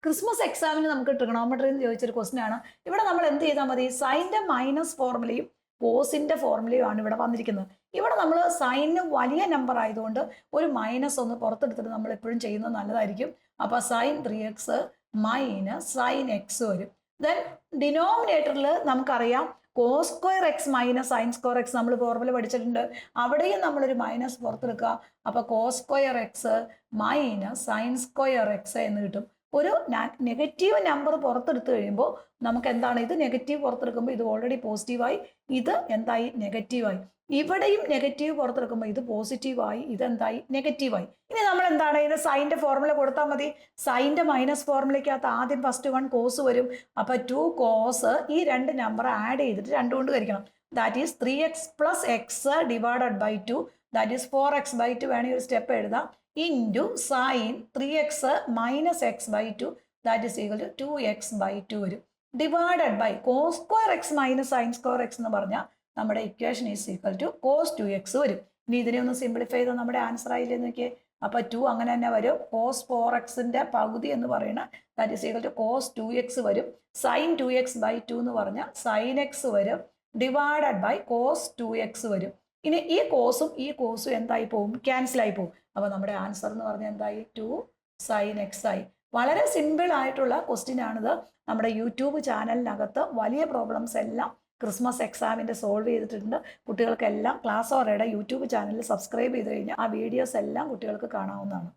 Christmas എക്സാമിന് നമുക്ക് trigonometry എന്ന് ചോദിച്ചൊരു ക്വസ്റ്റൻ ആണ്. ഇവിടെ നമ്മൾ എന്ത് ചെയ്താൽ മതി? സൈൻ്റെ മൈനസ് ഫോർമുലയും കോസിൻ്റെ ഫോർമുലയും ആണ് ഇവിടെ വന്നിരിക്കുന്നത്. ഇവിടെ നമ്മൾ സൈനിന് വലിയ നമ്പർ ആയതുകൊണ്ട് ഒരു മൈനസ് ഒന്ന് പുറത്തെടുത്തിട്ട് നമ്മൾ എപ്പോഴും ചെയ്യുന്നത് നല്ലതായിരിക്കും. അപ്പോൾ sine 3x minus sine x വരും. ദെൻ ഡിനോമിനേറ്ററിൽ നമുക്കറിയാം cos square x minus sine square x നമ്മൾ ഫോർമുല പഠിച്ചിട്ടുണ്ട്. അവിടെയും നമ്മളൊരു മൈനസ് പുറത്തെടുക്കുക. അപ്പോൾ cos square x minus sine square x എന്ന് കിട്ടും. ഒരു നെഗറ്റീവ് നമ്പർ പുറത്തെടുത്ത് കഴിയുമ്പോൾ നമുക്ക് എന്താണ്? ഇത് നെഗറ്റീവ് പുറത്തെടുക്കുമ്പോൾ ഇത് ഓൾറെഡി പോസിറ്റീവായി, ഇത് എന്തായി? നെഗറ്റീവായി. ഇവിടെയും നെഗറ്റീവ് പുറത്തെടുക്കുമ്പോൾ ഇത് പോസിറ്റീവായി, ഇതെന്തായി? നെഗറ്റീവായി. ഇനി നമ്മൾ എന്താണ്? ഇതിന് സൈൻ്റെ ഫോർമുല കൊടുത്താൽ മതി. സൈൻ്റെ മൈനസ് ഫോർമുലയ്ക്കകത്ത് ആദ്യം ഫസ്റ്റ് 1 കോസ് വരും. അപ്പോൾ 2 കോസ് ഈ രണ്ട് നമ്പർ ആഡ് ചെയ്തിട്ട് 2 കൊണ്ട് ഹരിക്കണം. That is 3x plus x divided by 2, that is 4x/2 വേണമെങ്കിൽ ഒരു സ്റ്റെപ്പ് എഴുതാം. Into sine 3x minus x by 2, that is equal to 2x/2 വരും. Divided by cos square x minus sine square x എന്ന് പറഞ്ഞാൽ നമ്മുടെ equation is equal to cos 2x വരും. ഇനി ഇതിനെ ഒന്ന് സിംപ്ലിഫൈ ചെയ്താൽ നമ്മുടെ ആൻസർ ആയില്ലേ നോക്കിയേ. അപ്പോൾ 2 അങ്ങനെ തന്നെ വരും. കോസ് 4xന്റെ പകുതി എന്ന് പറയുന്നത് that is equal to cos 2x വരും. സൈൻ 2x/2 എന്ന് പറഞ്ഞാൽ സൈൻ എക്സ് വരും. ഡിവൈഡഡ് ബൈ കോസ് 2x വരും. ഇനി ഈ കോസും എന്തായി പോകും? ക്യാൻസൽ ആയി പോകും. അപ്പോൾ നമ്മുടെ ആൻസർ എന്ന് പറഞ്ഞാൽ എന്തായി? 2 സൈൻ എക്സ് ആയി. വളരെ സിമ്പിൾ ആയിട്ടുള്ള ക്വസ്റ്റ്യൻ ആണിത്. നമ്മുടെ യൂട്യൂബ് ചാനലിനകത്ത് വലിയ പ്രോബ്ലംസ് എല്ലാം ക്രിസ്മസ് എക്സാമിൻ്റെ സോൾവ് ചെയ്തിട്ടുണ്ട്. കുട്ടികൾക്കെല്ലാം ക്ലാസ് ഓറയുടെ യൂട്യൂബ് ചാനലിൽ സബ്സ്ക്രൈബ് ചെയ്ത് കഴിഞ്ഞാൽ ആ വീഡിയോസ് എല്ലാം കുട്ടികൾക്ക് കാണാവുന്നതാണ്.